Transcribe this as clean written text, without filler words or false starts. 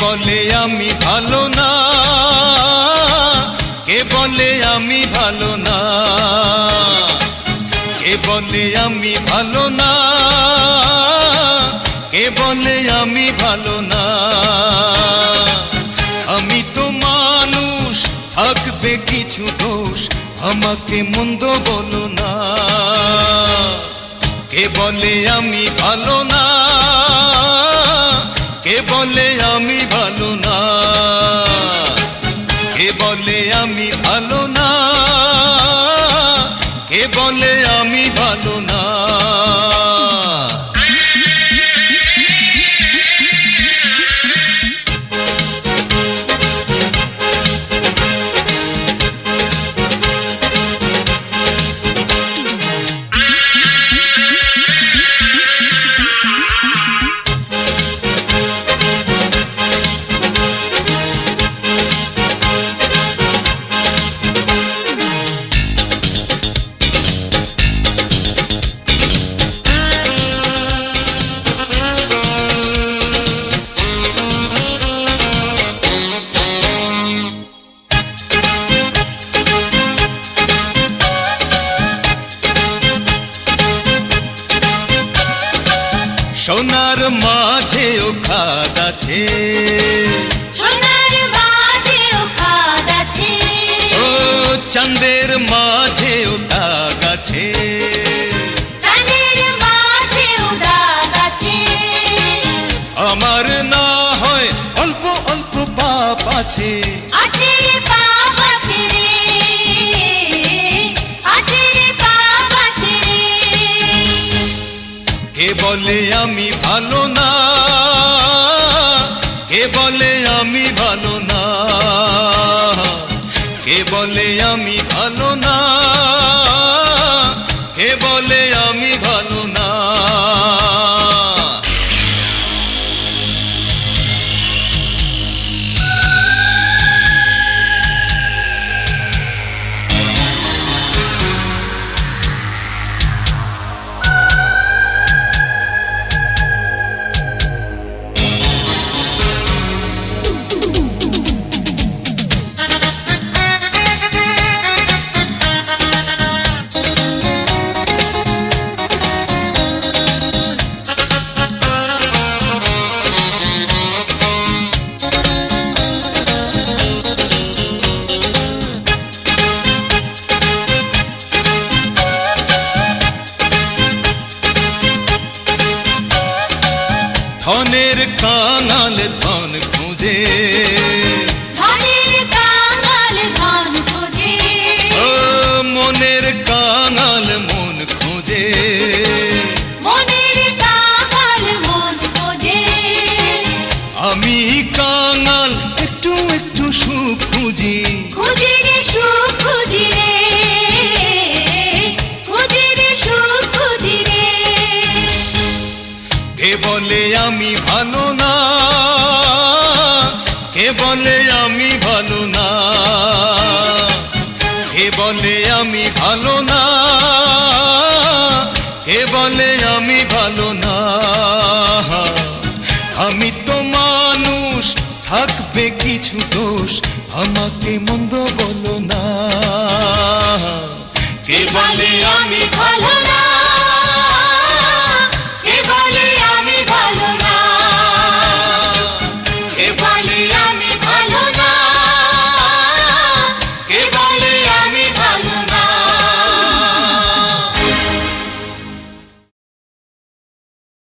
বলে আমি ভালো না, কে বলে আমি ভালো না, কে বলে আমি ভালো না, কে বলে আমি ভালো না। আমি তো মানুষ, থাকবে কিছু দোষ, আমাকে মন্দ বলো না। কে বলে আমি ভালো না, কে বলে আমি ভালো না, কে বলে আমি ভালো না, কে বলে আমি ভালো না। সোনার মাঝেও খাদ আছে, সোনার মাঝেও খাদ আছে, ও চাঁদের মাঝেও দাগ আছে, চাঁদের মাঝেও দাগ আছে। আমার না হয় অল্প অল্প পাপ আছে, আছে রে পাপ আছে রে, আছে রে পাপ আছে রে। কে বলে আমি ভালো না, কে বলে আমি ভালো না, কে বলে আমি ভালো না, কে বলে আমি ভালো না। ধনের কাঙাল ধন খুঁজে, ধনের কাঙাল ধন খোঁজে, ও মনের কাঙাল মন খুঁজে, মনের কাঙাল মন খোঁজে। আমি কাঙাল একটু একটু সুখ খুঁজি, খুঁজি রে সুখ খুঁজি রে, খুঁজি রে সুখ খুঁজি রে। কে বলে আমি ভালো না, কে বলে আমি ভালো না, কে বলে আমি ভালো না, কে বলে আমি ভালো না। আমি তো মানুষ, থাকবে কিছু দোষ, আমাকে মন্দ বলো না। কে বলে আমি ভালো